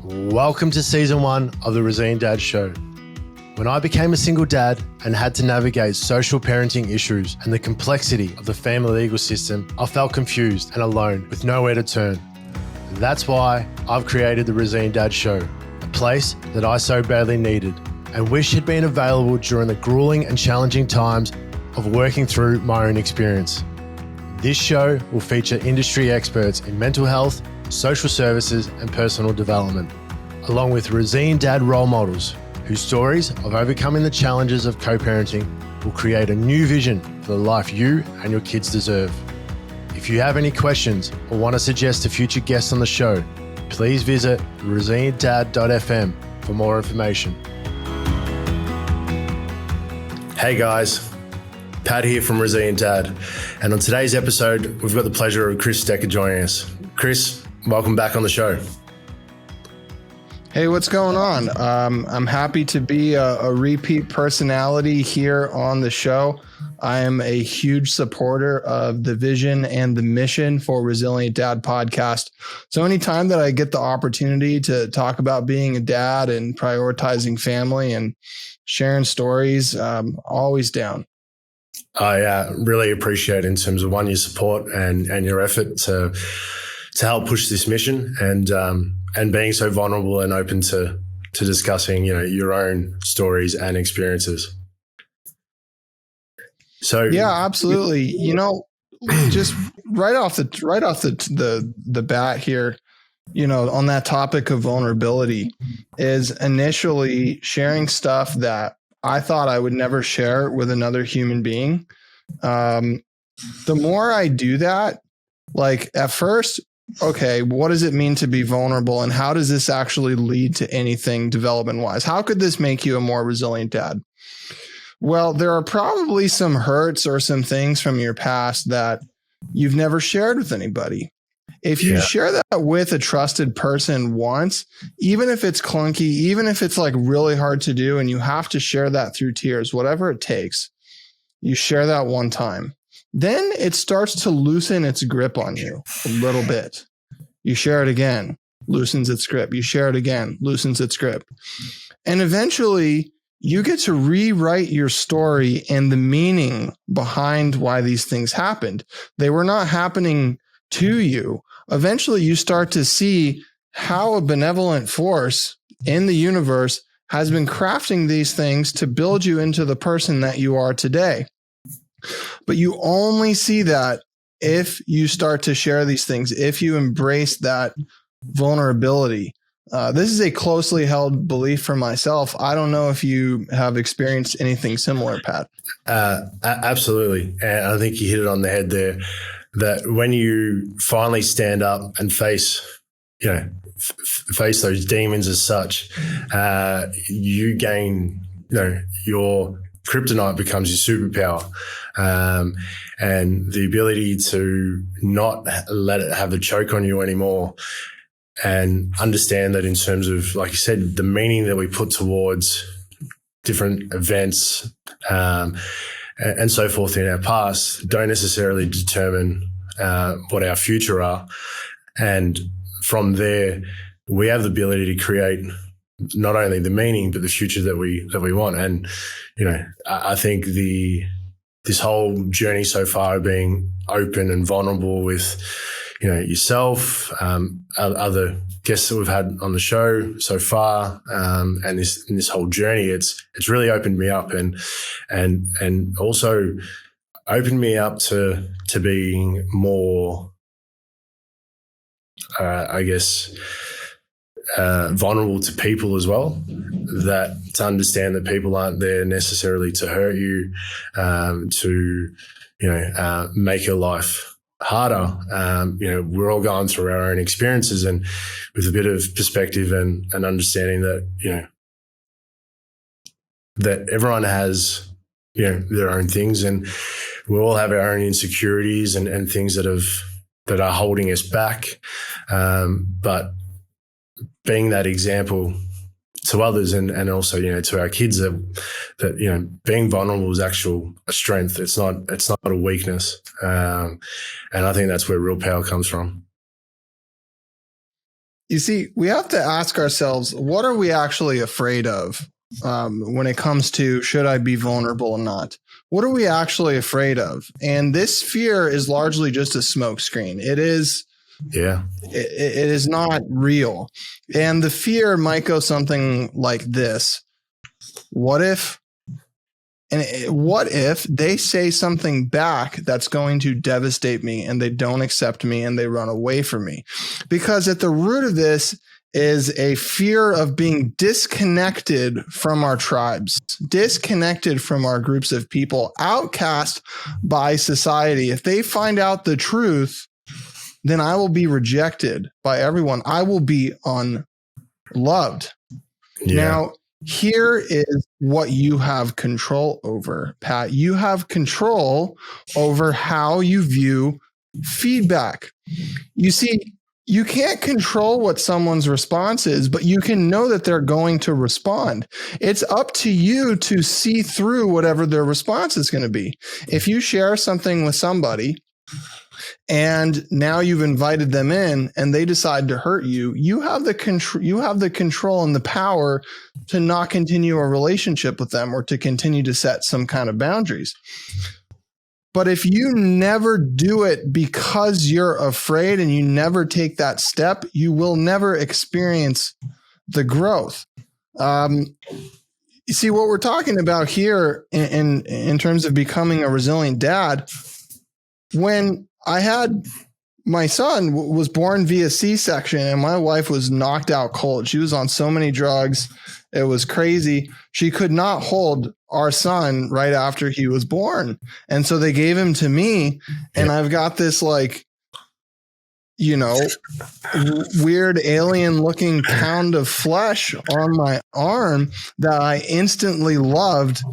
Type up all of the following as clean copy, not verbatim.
Welcome to season 1 of the Resilient Dad Show. When I became a single dad and had to navigate social parenting issues and the complexity of the family legal system, I felt confused and alone with nowhere to turn. That's why I've created the Resilient Dad Show, a place that I so badly needed and wish had been available during the grueling and challenging times of working through my own experience. This show will feature industry experts in mental health, social services, and personal development, along with resilient dad role models whose stories of overcoming the challenges of co-parenting will create a new vision for the life you and your kids deserve. If you have any questions or want to suggest a future guest on the show, please visit resilientdad.fm for more information. Hey guys, Pat here from Resilient Dad, and on today's episode, we've got the pleasure of Chris Decker joining us. Chris, welcome back on the show. Hey, what's going on? I'm happy to be a repeat personality here on the show. I am a huge supporter of the vision and the mission for Resilient Dad podcast. So anytime that I get the opportunity to talk about being a dad and prioritizing family and sharing stories, always down. I really appreciate in terms of your support and your effort to help push this mission and being so vulnerable and open to discussing, your own stories and experiences. So yeah, absolutely. Just right off the bat here, on that topic of vulnerability is initially sharing stuff that I thought I would never share with another human being. The more I do that, like at first, okay, what does it mean to be vulnerable and how does this actually lead to anything development wise? How could this make you a more resilient dad? Well, there are probably some hurts or some things from your past that you've never shared with anybody. If you share that with a trusted person once, even if it's clunky, even if it's like really hard to do and you have to share that through tears, whatever it takes, you share that one time. Then it starts to loosen its grip on you a little bit. You share it again, loosens its grip. You share it again, loosens its grip. And eventually you get to rewrite your story and the meaning behind why these things happened. They were not happening to you. Eventually you start to see how a benevolent force in the universe has been crafting these things to build you into the person that you are today. But you only see that if you start to share these things, if you embrace that vulnerability. This is a closely held belief for myself. I don't know if you have experienced anything similar, Pat. Absolutely. And I think you hit it on the head there, that when you finally stand up and face those demons as such, you gain, your kryptonite becomes your superpower, and the ability to not let it have a choke on you anymore, and understand that in terms of, like you said, the meaning that we put towards different events and so forth in our past don't necessarily determine what our future are. And from there, we have the ability to create not only the meaning, but the future that we want. And, I think this whole journey so far, being open and vulnerable with, yourself, other guests that we've had on the show so far, and this whole journey, it's really opened me up and also opened me up to being more, vulnerable to people as well, that to understand that people aren't there necessarily to hurt you, to make your life harder. We're all going through our own experiences, and with a bit of perspective and understanding that, that everyone has, their own things, and we all have our own insecurities and things that are holding us back. But being that example to others and also, to our kids that being vulnerable is actual a strength. It's not a weakness. And I think that's where real power comes from. You see, we have to ask ourselves, what are we actually afraid of when it comes to should I be vulnerable or not? What are we actually afraid of? And this fear is largely just a smokescreen. It is not real. And the fear might go something like this. What if they say something back that's going to devastate me and they don't accept me and they run away from me? Because at the root of this is a fear of being disconnected from our tribes, disconnected from our groups of people, outcast by society. If they find out the truth, then I will be rejected by everyone. I will be unloved. Yeah. Now, here is what you have control over, Pat. You have control over how you view feedback. You see, you can't control what someone's response is, but you can know that they're going to respond. It's up to you to see through whatever their response is going to be. If you share something with somebody and now you've invited them in and they decide to hurt you, you have the control and the power to not continue a relationship with them or to continue to set some kind of boundaries. But if you never do it because you're afraid and you never take that step, you will never experience the growth. You see, what we're talking about here in terms of becoming a resilient dad, when I had my son was born via C-section and my wife was knocked out cold. She was on so many drugs. It was crazy. She could not hold our son right after he was born. And so they gave him to me. And I've got this weird alien looking pound of flesh on my arm that I instantly loved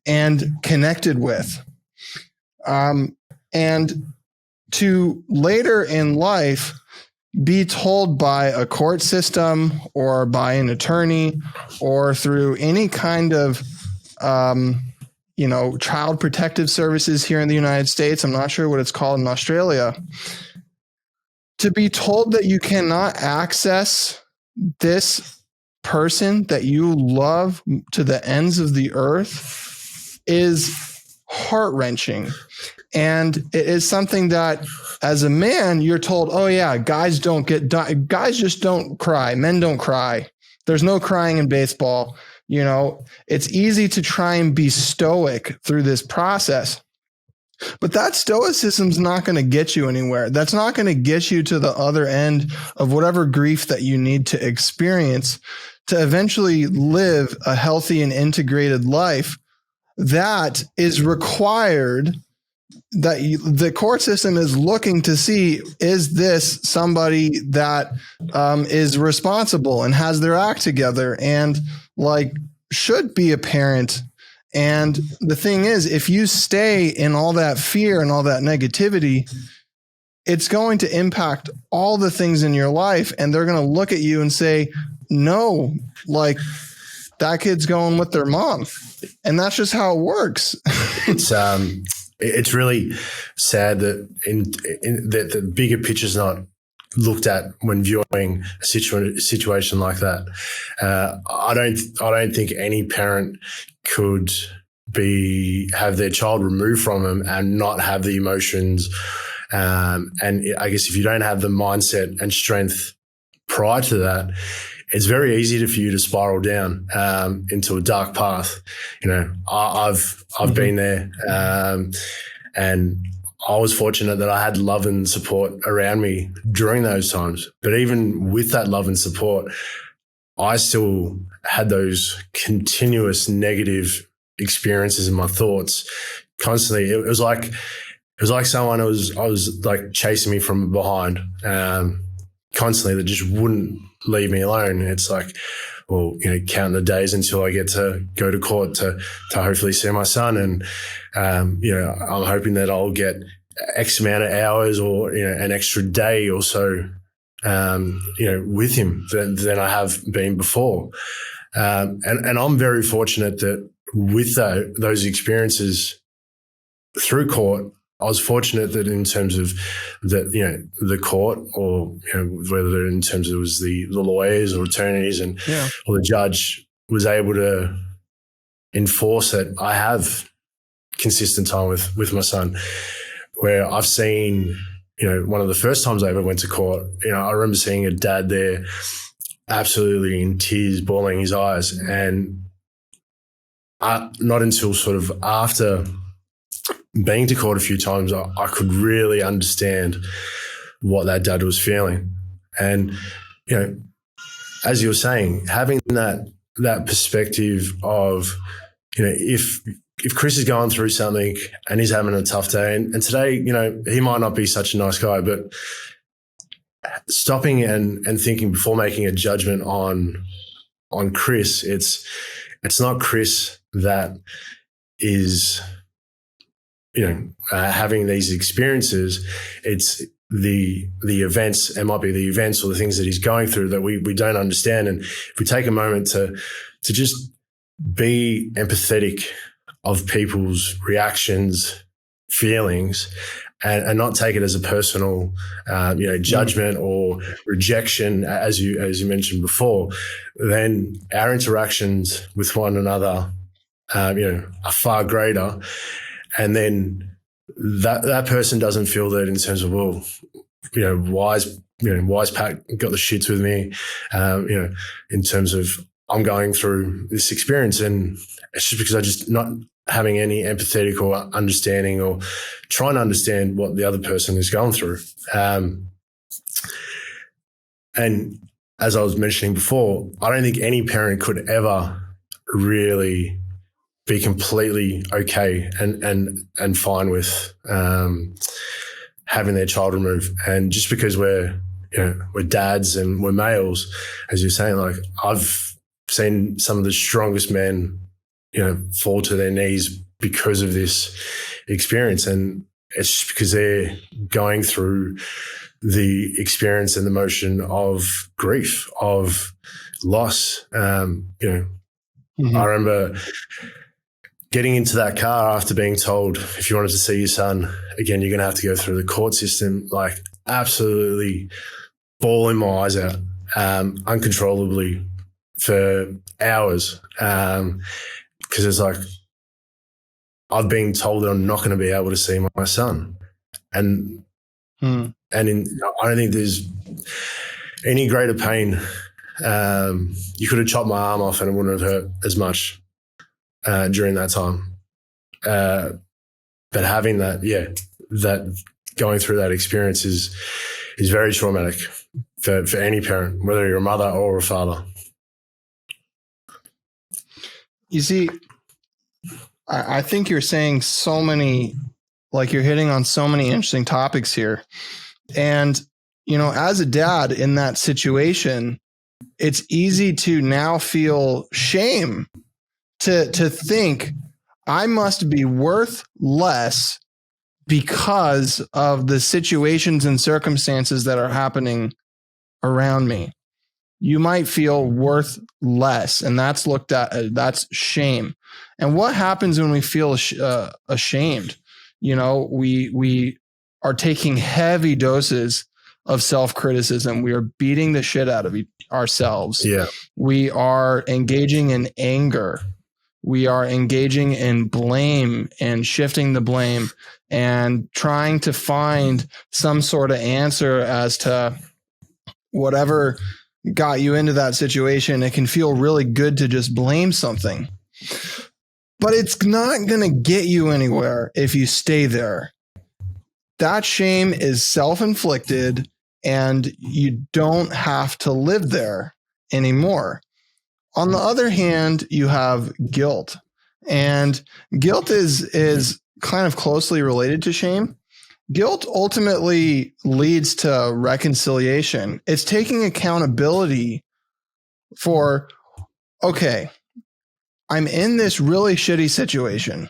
and connected with. And to later in life be told by a court system or by an attorney or through any kind of, child protective services here in the United States, I'm not sure what it's called in Australia, to be told that you cannot access this person that you love to the ends of the earth is heart-wrenching. And it is something that as a man, you're told, oh yeah, guys just don't cry. Men don't cry. There's no crying in baseball. It's easy to try and be stoic through this process. But that stoicism's not going to get you anywhere. That's not going to get you to the other end of whatever grief that you need to experience to eventually live a healthy and integrated life that is required, that the court system is looking to see, is this somebody that is responsible and has their act together and should be a parent. And the thing is, if you stay in all that fear and all that negativity, it's going to impact all the things in your life. And they're going to look at you and say, no, that kid's going with their mom. And that's just how it works. It's really sad that that the bigger picture is not looked at when viewing a situation like that. I don't think any parent could have their child removed from them and not have the emotions. And I guess if you don't have the mindset and strength prior to that, it's very easy for you to spiral down into a dark path. I've been there, and I was fortunate that I had love and support around me during those times. But even with that love and support, I still had those continuous negative experiences in my thoughts constantly. It was like someone was chasing me from behind, constantly, that just wouldn't leave me alone. It's counting the days until I get to go to court to hopefully see my son. And, I'm hoping that I'll get X amount of hours or, an extra day or so, with him than I have been before. And I'm very fortunate that with those experiences through court, I was fortunate that in terms of the court, or whether in terms of it was the lawyers or attorneys or the judge, was able to enforce that I have consistent time with my son. Where I've seen, one of the first times I ever went to court, I remember seeing a dad there absolutely in tears, bawling his eyes. And not until sort of after being to court a few times, I could really understand what that dad was feeling. And, as you were saying, having that perspective of, if Chris is going through something and he's having a tough day, and today, he might not be such a nice guy, but stopping and thinking before making a judgment on Chris, it's not Chris that is, having these experiences. It's the events. It might be the events or the things that he's going through that we don't understand. And if we take a moment to just be empathetic of people's reactions, feelings, and not take it as a personal, judgment or rejection, as you mentioned before, then our interactions with one another, are far greater. And then that person doesn't feel that in terms of, well, why's Pat got the shits with me, in terms of I'm going through this experience, and it's just because I just not having any empathetic or understanding or trying to understand what the other person is going through. And as I was mentioning before, I don't think any parent could ever really be completely okay and fine with having their child removed. And just because we're dads and we're males, as you're saying, like I've seen some of the strongest men, fall to their knees because of this experience. And it's just because they're going through the experience and the emotion of grief, of loss. Mm-hmm. I remember getting into that car after being told, if you wanted to see your son again, you're going to have to go through the court system, like absolutely bawling my eyes out, uncontrollably for hours. Because it's like, I've been told that I'm not going to be able to see my son. And I don't think there's any greater pain. You could have chopped my arm off and it wouldn't have hurt as much during that time. But having that going through that experience is very traumatic for any parent, whether you're a mother or a father. You see, I think you're saying so many, like you're hitting on so many interesting topics here. And, as a dad in that situation, it's easy to now feel shame to think I must be worth less because of the situations and circumstances that are happening around me. You might feel worth less, and that's looked at, that's shame. And what happens when we feel ashamed? We are taking heavy doses of self-criticism. We are beating the shit out of ourselves. Yeah. We are engaging in anger. We are engaging in blame and shifting the blame and trying to find some sort of answer as to whatever got you into that situation. It can feel really good to just blame something, but it's not going to get you anywhere if you stay there. That shame is self-inflicted and you don't have to live there anymore. On the other hand, you have guilt, and guilt is kind of closely related to shame. Guilt ultimately leads to reconciliation. It's taking accountability for, okay, I'm in this really shitty situation.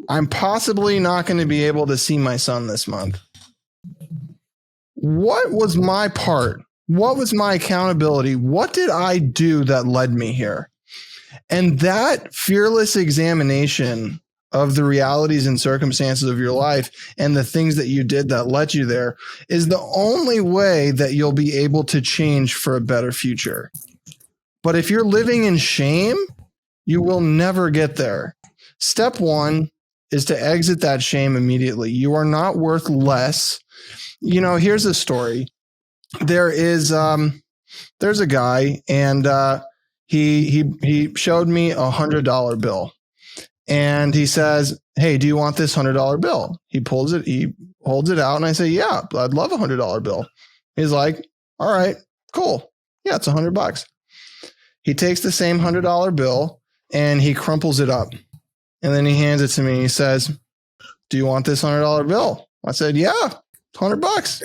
I'm possibly not going to be able to see my son this month. What was my part? What was my accountability? What did I do that led me here? And that fearless examination of the realities and circumstances of your life and the things that you did that led you there is the only way that you'll be able to change for a better future. But if you're living in shame, you will never get there. Step one is to exit that shame immediately. You are not worth less. Here's a story. There's a guy, and he showed me $100 bill, and he says, "Hey, do you want this $100 bill?" He holds it out, and I say, "Yeah, I'd love a $100 bill." He's like, "All right, cool. Yeah, it's $100." He takes the same $100 bill and he crumples it up, and then he hands it to me. He says, "Do you want this $100 bill?" I said, "Yeah, it's $100."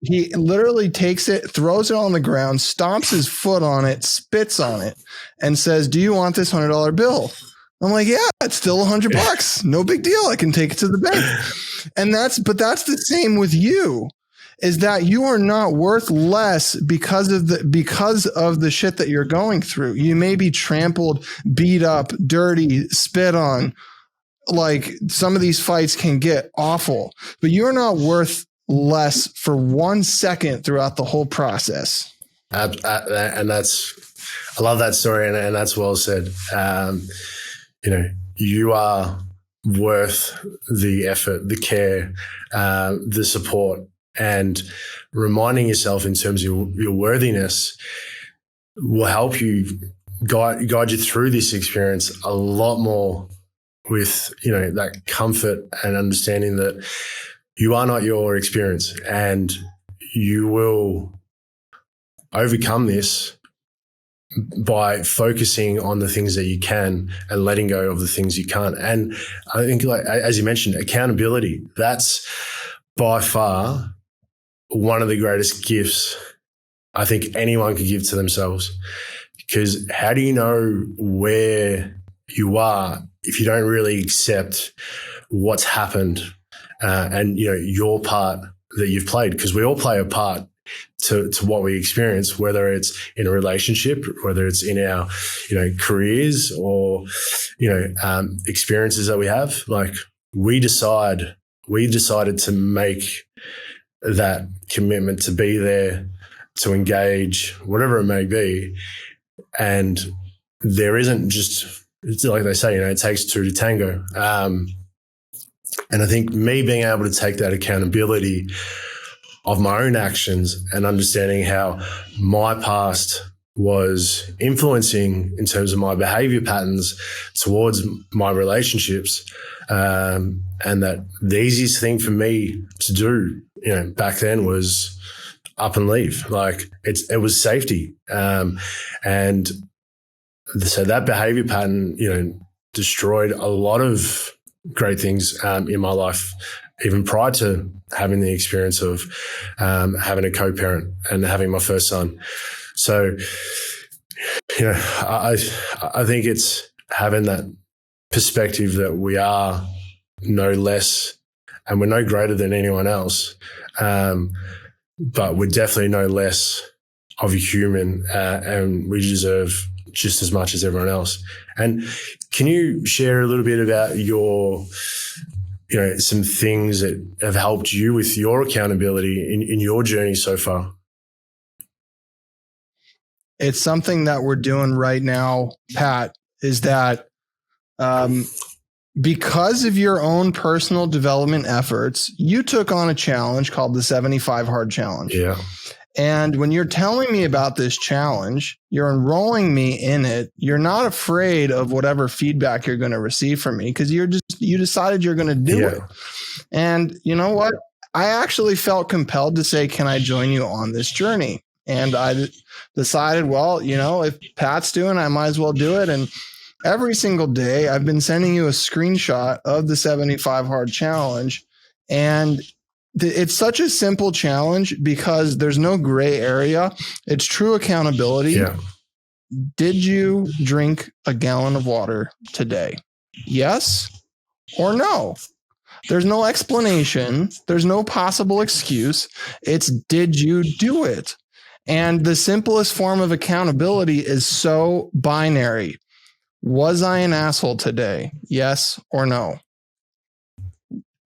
He literally takes it, throws it on the ground, stomps his foot on it, spits on it, and says, "Do you want this $100 bill?" I'm like, "Yeah, it's still $100. No big deal. I can take it to the bank." And that's the same with you, is that you are not worth less because of the shit that you're going through. You may be trampled, beat up, dirty, spit on. Like, some of these fights can get awful, but you're not worth less for 1 second throughout the whole process. And I love that story, and that's well said. You are worth the effort, the care, the support, and reminding yourself in terms of your worthiness will help you guide you through this experience a lot more with, that comfort and understanding that you are not your experience, and you will overcome this by focusing on the things that you can and letting go of the things you can't. And I think, like, as you mentioned, accountability, that's by far one of the greatest gifts I think anyone could give to themselves. Because how do you know where you are if you don't really accept what's happened and your part that you've played? Because we all play a part to what we experience, whether it's in a relationship, whether it's in our careers or experiences that we have. Like, we decided to make that commitment to be there, to engage, whatever it may be. And there isn't just, it's like they say, it takes two to tango. And I think me being able to take that accountability of my own actions and understanding how my past was influencing in terms of my behavior patterns towards my relationships, and that the easiest thing for me to do, back then was up and leave. Like, it was safety. And so that behavior pattern, destroyed a lot of great things in my life, even prior to having the experience of having a co-parent and having my first son. So, I think it's having that perspective that we are no less and we're no greater than anyone else, but we're definitely no less of a human, and we deserve just as much as everyone else. And can you share a little bit about your, some things that have helped you with your accountability in your journey so far? It's something that we're doing right now, Pat, is that because of your own personal development efforts, you took on a challenge called the 75 Hard Challenge. Yeah. And when you're telling me about this challenge, you're enrolling me in it. You're not afraid of whatever feedback you're going to receive from me because you decided you're going to do it. And you know what? I actually felt compelled to say, can I join you on this journey? And I decided, well, if Pat's doing it, I might as well do it. And every single day I've been sending you a screenshot of the 75 Hard Challenge. And it's such a simple challenge because there's no gray area. It's true accountability. Yeah. Did you drink a gallon of water today? Yes or no? There's no explanation. There's no possible excuse. It's, did you do it? And the simplest form of accountability is so binary. Was I an asshole today? Yes or no?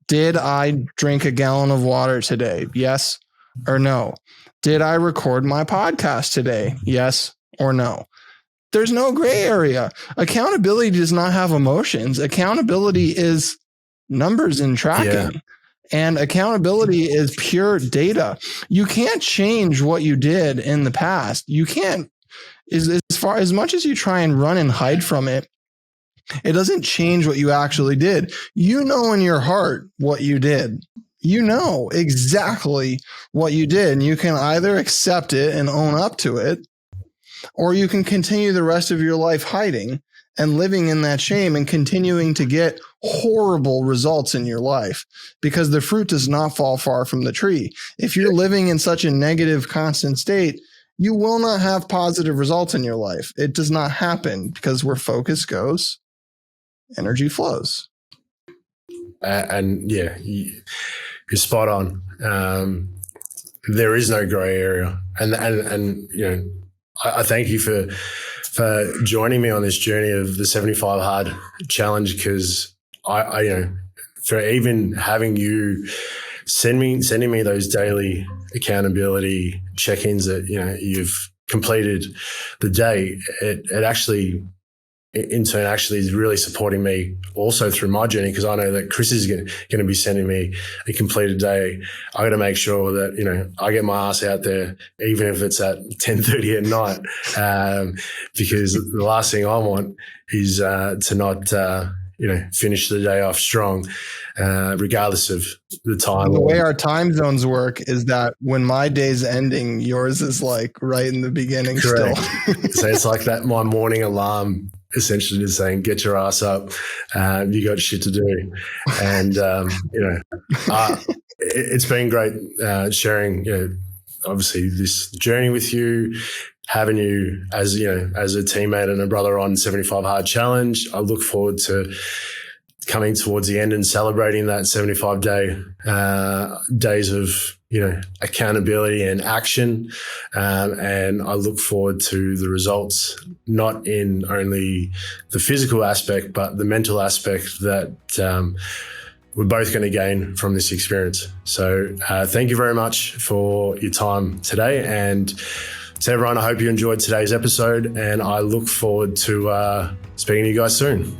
Did I drink a gallon of water today? Yes or no? Did I record my podcast today? Yes or no? There's no gray area. Accountability does not have emotions. Accountability is numbers and tracking. And accountability is pure data. You can't change what you did in the past. You can't, as much as you try and run and hide from it, it doesn't change what you actually did. You know in your heart what you did. You know exactly what you did. And you can either accept it and own up to it, or you can continue the rest of your life hiding and living in that shame and continuing to get horrible results in your life, because the fruit does not fall far from the tree. If you're living in such a negative, constant state, you will not have positive results in your life. It does not happen, because where focus goes, energy flows. And yeah, you're spot on. There is no gray area. And you know, I thank you for joining me on this journey of the 75 Hard Challenge, because I you know, for even having you sending me those daily accountability check-ins that, you know, you've completed the day, it actually in turn actually is really supporting me also through my journey, because I know that Chris is going to be sending me a completed day. I got to make sure that, you know, I get my ass out there, even if it's at 10:30 at night, because the last thing I want is to not, you know, finish the day off strong, regardless of the time. The way our time zones work is that when my day's ending, yours is like right in the beginning. Correct. Still. So it's like that, my morning alarm essentially is saying, get your ass up, you got shit to do. And, you know, it's been great sharing, you know, obviously this journey with you, having you as, you know, as a teammate and a brother on 75 Hard Challenge. I look forward to coming towards the end and celebrating that 75 days of, you know, accountability and action. And I look forward to the results, not in only the physical aspect, but the mental aspect that we're both going to gain from this experience. So thank you very much for your time today. And to everyone, I hope you enjoyed today's episode, and I look forward to speaking to you guys soon.